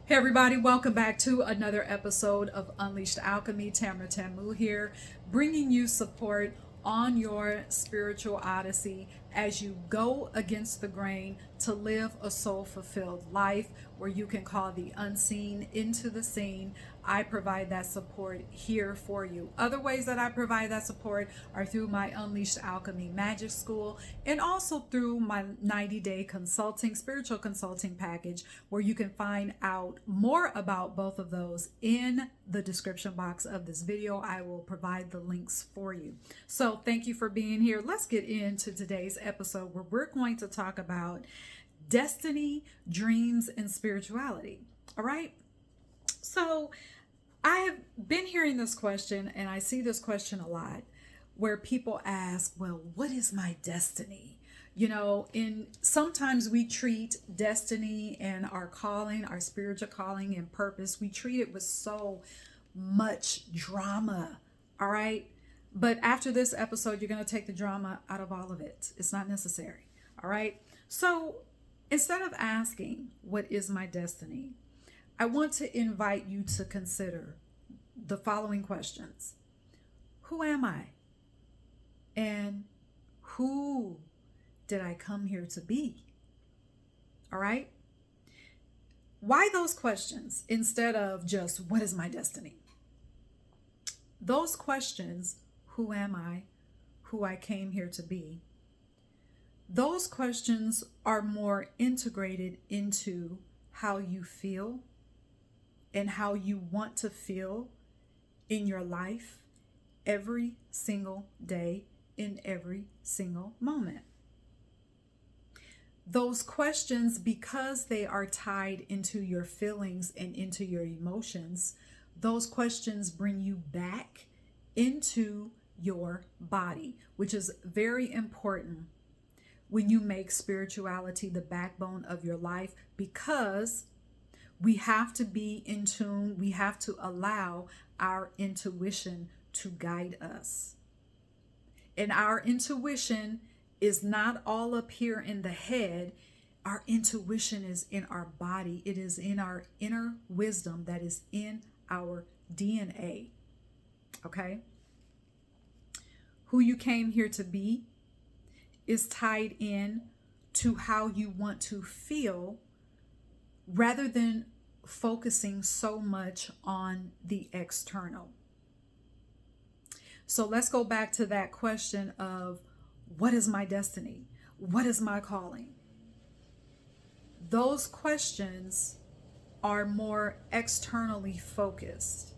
Hey everybody, welcome back to another episode of Unleashed Alchemy. Tamara Tamu here, bringing you support on your spiritual odyssey as you go against the grain to live a soul-fulfilled life where you can call the unseen into the seen. I provide that support here for you. Other ways that I provide that support are through my Unleashed Alchemy Magic School and also through my 90-day consulting, spiritual consulting package, where you can find out more about both of those in the description box of this video. I will provide the links for you. So thank you for being here. Let's get into today's episode where we're going to talk about destiny, dreams, and spirituality. All right. So I have been hearing this question, and I see this question a lot where people ask, well, what is my destiny? And sometimes we treat destiny and our calling, our spiritual calling and purpose, we treat it with so much drama. All right. But after this episode, you're going to take the drama out of all of it. It's not necessary. All right. So instead of asking, what is my destiny? I want to invite you to consider the following questions. Who am I? And who did I come here to be? All right. Why those questions instead of just what is my destiny? Those questions, who am I, who I came here to be, those questions are more integrated into how you feel and how you want to feel in your life every single day, in every single moment. Those questions, because they are tied into your feelings and into your emotions, those questions bring you back into your body, which is very important when you make spirituality the backbone of your life, because we have to be in tune. We have to allow our intuition to guide us. And our intuition is not all up here in the head. Our intuition is in our body. It is in our inner wisdom that is in our DNA. Okay? Who you came here to be is tied in to how you want to feel, rather than focusing so much on the external. So let's go back to that question of what is my destiny? What is my calling? Those questions are more externally focused.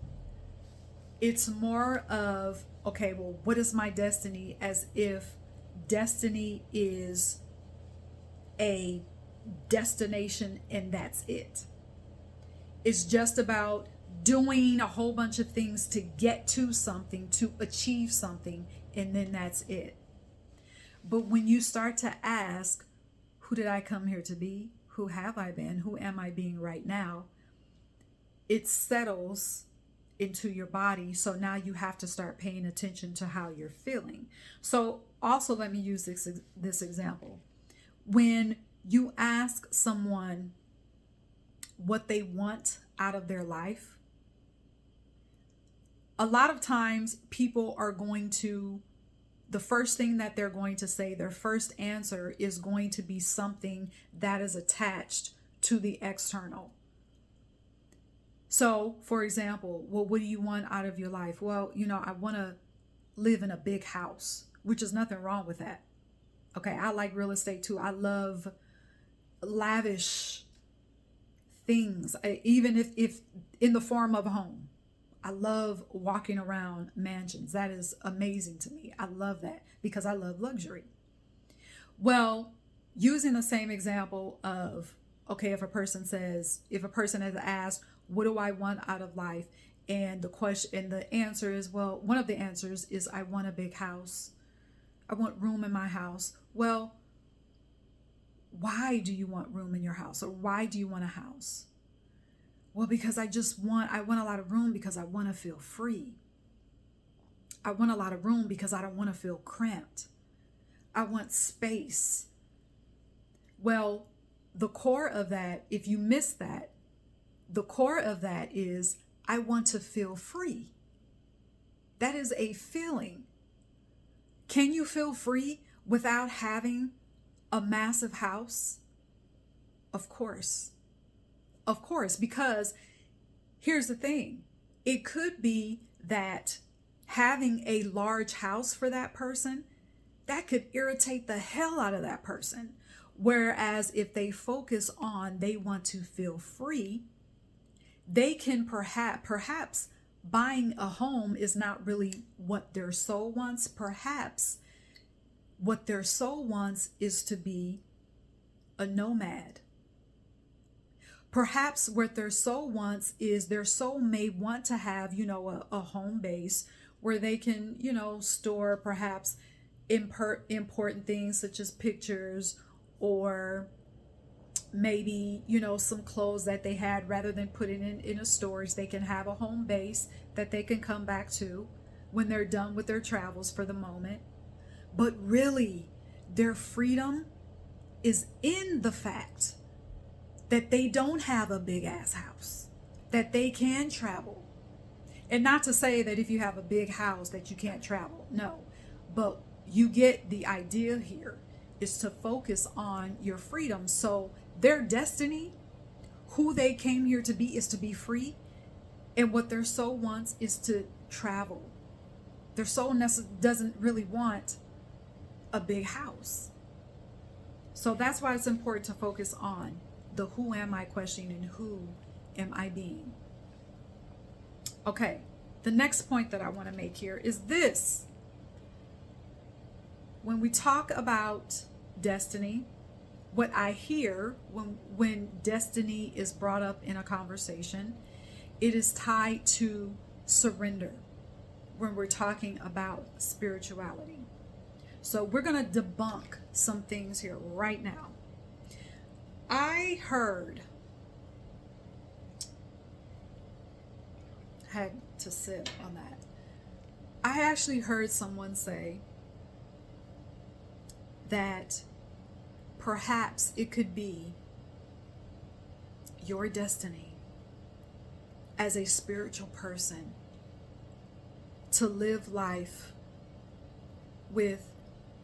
It's more of, okay, well, what is my destiny? As if destiny is a destination and that's it. It's just about doing a whole bunch of things to get to something, to achieve something, and then that's it. But when you start to ask, who did I come here to be? Who have I been? Who am I being right now? It settles into your body. So now you have to start paying attention to how you're feeling. So also let me use this example. When you ask someone what they want out of their life, a lot of times people are going to, the first thing that they're going to say, their first answer is going to be something that is attached to the external. So, for example, well, what do you want out of your life? Well, I want to live in a big house, which is nothing wrong with that. Okay, I like real estate too. I love lavish things, even if in the form of a home. I love walking around mansions. That is amazing to me. I love that because I love luxury. Well, using the same example of, okay, if a person has asked, what do I want out of life? And the answer is, well, one of the answers is, I want a big house. I want room in my house. Well, why do you want room in your house? Or why do you want a house? Well, because I want a lot of room because I want to feel free. I want a lot of room because I don't want to feel cramped. I want space. Well, the core of that, if you miss that, the core of that is, I want to feel free. That is a feeling. Can you feel free without having a massive house? Of course. Of course, because here's the thing. It could be that having a large house for that person, that could irritate the hell out of that person. Whereas if they focus on they want to feel free, they can perhaps buying a home is not really what their soul wants. Perhaps what their soul wants is to be a nomad. Perhaps what their soul wants is their soul may want to have, a home base where they can, store perhaps important things such as pictures, or maybe, some clothes that they had, rather than putting in a storage. They can have a home base that they can come back to when they're done with their travels for the moment. But really, their freedom is in the fact that they don't have a big ass house, that they can travel. And not to say that if you have a big house that you can't travel. No, but you get the idea here, is to focus on your freedom. So their destiny, who they came here to be, is to be free. And what their soul wants is to travel. Their soul doesn't really want a big house. So that's why it's important to focus on the who am I question and who am I being. Okay, the next point that I want to make here is this. When we talk about destiny, what I hear when destiny is brought up in a conversation, it is tied to surrender when we're talking about spirituality. So we're going to debunk some things here right now. I had to sit on that. I actually heard someone say that perhaps it could be your destiny as a spiritual person to live life with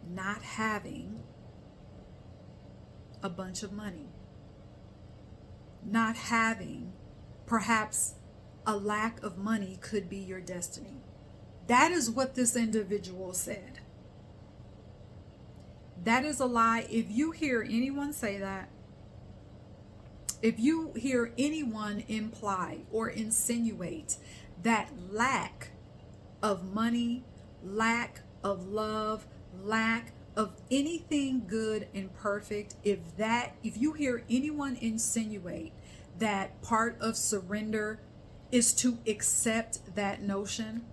not having a bunch of money, not having, perhaps a lack of money could be your destiny. That is what this individual said. That is a lie. If you hear anyone say that, if you hear anyone imply or insinuate that lack of money, lack of love, lack of anything good and perfect, if you hear anyone insinuate that part of surrender is to accept that notion,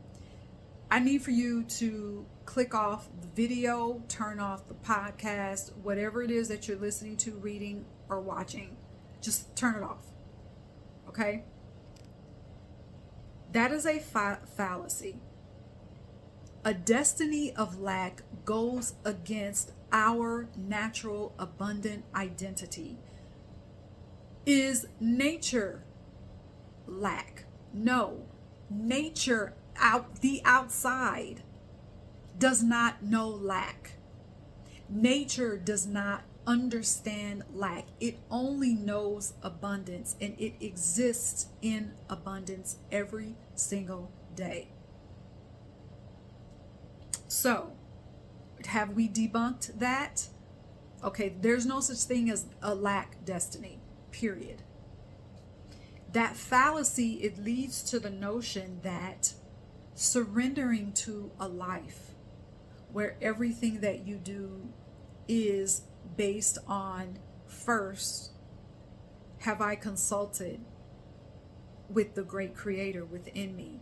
I need for you to click off the video, turn off the podcast, whatever it is that you're listening to, reading, or watching. Just turn it off. Okay? That is a fallacy. A destiny of lack goes against our natural abundant identity. Is nature lack? No. Nature, the outside, does not know lack. Nature does not understand lack. It only knows abundance, and it exists in abundance every single day. So, have we debunked that? Okay, there's no such thing as a lack destiny, period. That fallacy, it leads to the notion that surrendering to a life where everything that you do is based on, first, have I consulted with the great creator within me?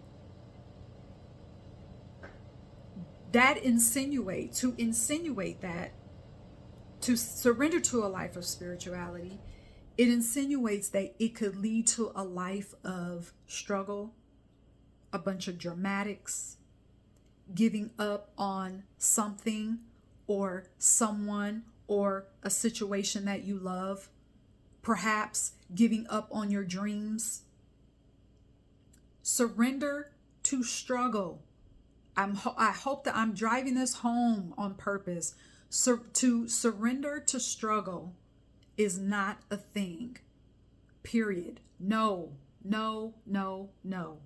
That to insinuate that, to surrender to a life of spirituality, it insinuates that it could lead to a life of struggle, a bunch of dramatics, giving up on something or someone or a situation that you love. perhaps giving up on your dreams. Surrender to struggle. I hope that I'm driving this home on purpose. To surrender to struggle is not a thing. Period. No, no, no, no.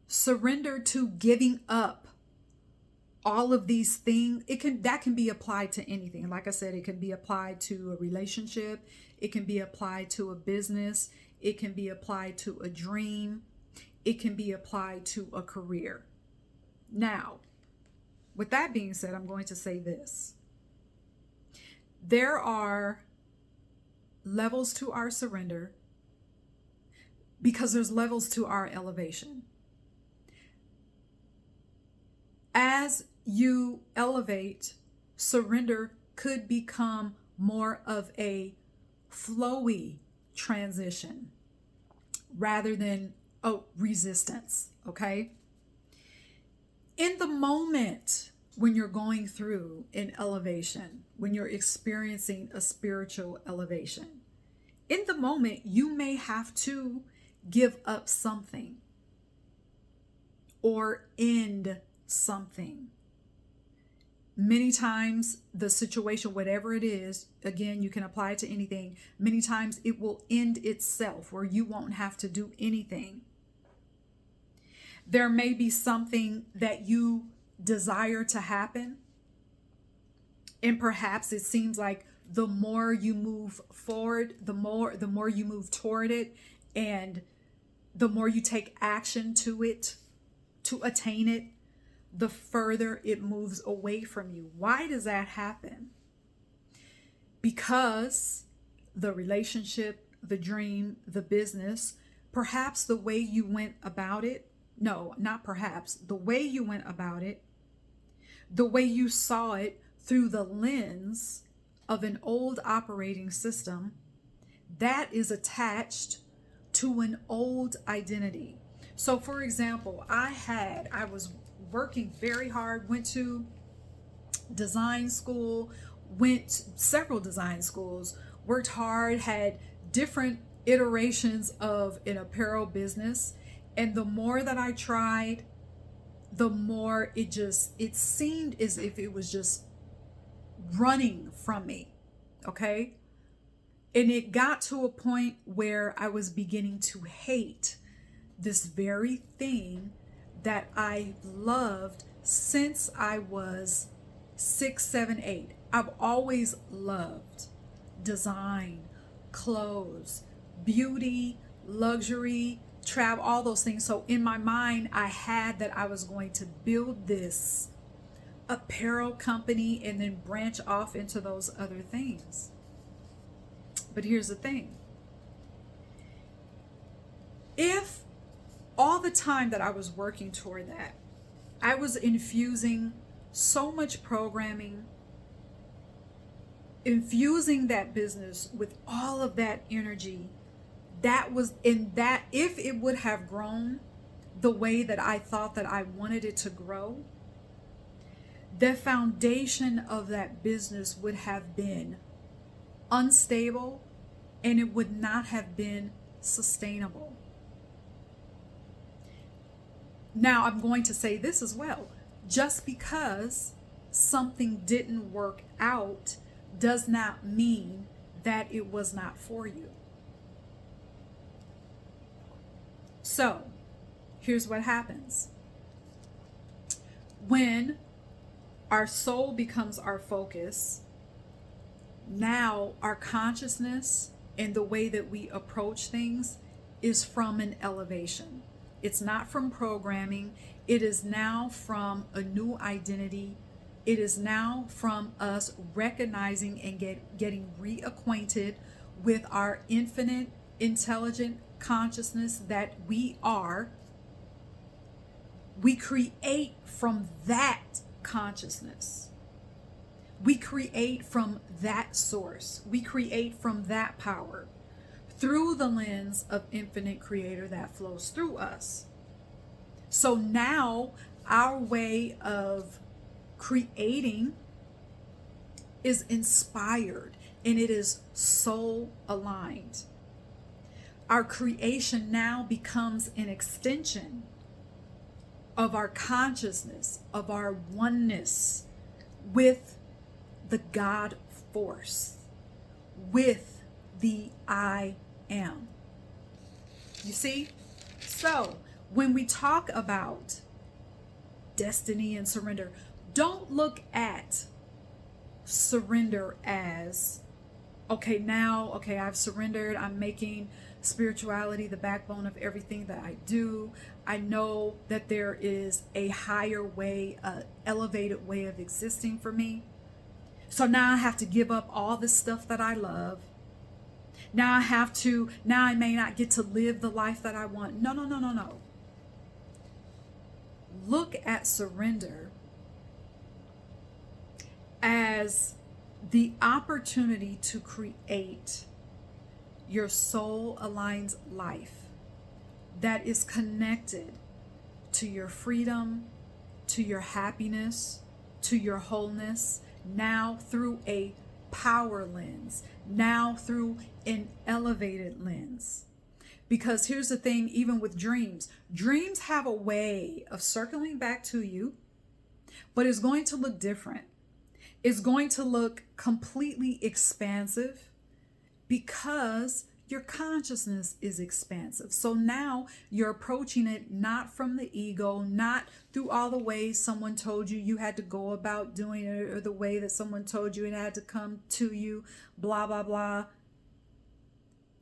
Surrender to giving up all of these things. That can be applied to anything. Like I said, it can be applied to a relationship. It can be applied to a business. It can be applied to a dream. It can be applied to a career. Now, with that being said, I'm going to say this. There are levels to our surrender because there's levels to our elevation. As you elevate, surrender could become more of a flowy transition rather than resistance, okay? In the moment when you're going through an elevation, when you're experiencing a spiritual elevation, in the moment you may have to give up something or end something. Many times the situation, whatever it is, again, you can apply it to anything. Many times it will end itself where you won't have to do anything. There may be something that you desire to happen, and perhaps it seems like the more you move forward, the more you move toward it, and the more you take action to it, to attain it, the further it moves away from you. Why does that happen? Because the relationship, the dream, the business, perhaps the way you went about it, no, not perhaps, the way you went about it, the way you saw it through the lens of an old operating system, that is attached to an old identity. So for example, I was working very hard, went to design school, went several design schools, worked hard, had different iterations of an apparel business. And the more that I tried, the more it seemed as if it was just running from me. Okay. And it got to a point where I was beginning to hate this very thing that I loved since I was 6, 7, 8. I've always loved design, clothes, beauty, luxury, travel, all those things. So in my mind, I had that I was going to build this apparel company and then branch off into those other things. But here's the thing. If all the time that I was working toward that, I was infusing so much programming, infusing that business with all of that energy, that was in that, if it would have grown the way that I thought that I wanted it to grow, the foundation of that business would have been unstable and it would not have been sustainable. Now, I'm going to say this as well. Just because something didn't work out does not mean that it was not for you. So, here's what happens. When our soul becomes our focus, now our consciousness and the way that we approach things is from an elevation. It's not from programming. It is now from a new identity. It is now from us recognizing and getting reacquainted with our infinite, intelligent consciousness that we are. We create from that consciousness. We create from that source. We create from that power through the lens of infinite creator that flows through us. So now our way of creating is inspired and it is soul aligned. Our creation now becomes an extension of our consciousness, of our oneness with the God force, with the I am. You see? So when we talk about destiny and surrender, don't look at surrender as, okay, I've surrendered. I'm making spirituality the backbone of everything that I do. I know that there is a higher way, an elevated way of existing for me. So now I have to give up all this stuff that I love. Now I may not get to live the life that I want. No. Look at surrender as the opportunity to create your soul aligned life that is connected to your freedom, to your happiness, to your wholeness, now through a power lens, now through an elevated lens. Because here's the thing, even with dreams have a way of circling back to you, but it's going to look different. It's going to look completely expansive because your consciousness is expansive. So now you're approaching it not from the ego, not through all the ways someone told you you had to go about doing it, or the way that someone told you it had to come to you, blah, blah, blah.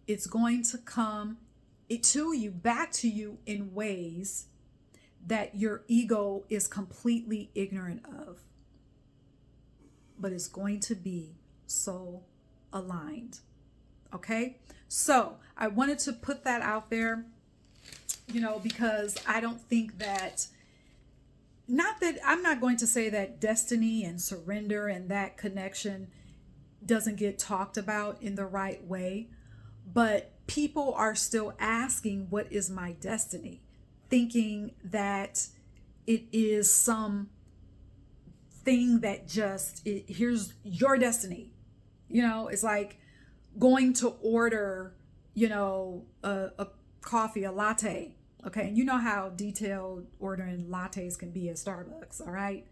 It's going to come to you, back to you in ways that your ego is completely ignorant of. But it's going to be soul aligned. Okay? So I wanted to put that out there, because I don't think that, not that I'm not going to say that destiny and surrender and that connection doesn't get talked about in the right way, but people are still asking, what is my destiny? Thinking that it is some thing that here's your destiny. It's like going to order, a coffee, a latte. Okay. And you know how detailed ordering lattes can be at Starbucks. All right.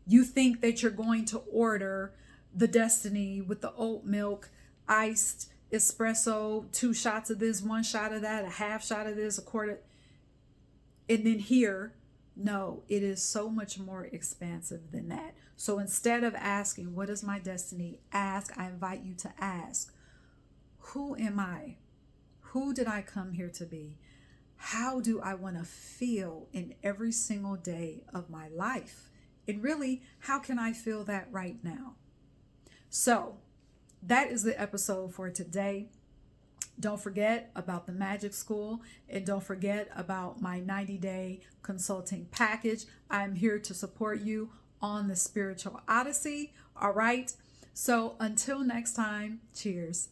You think that you're going to order the destiny with the oat milk, iced espresso, 2 shots of this, 1 shot of that, a half shot of this, a quarter. And then here, no, it is so much more expansive than that. So instead of asking, what is my destiny? I invite you to ask, who am I? Who did I come here to be? How do I want to feel in every single day of my life? And really, how can I feel that right now? So that is the episode for today. Don't forget about the Magic School, and don't forget about my 90-day consulting package. I'm here to support you on the spiritual odyssey. All right. So until next time, cheers.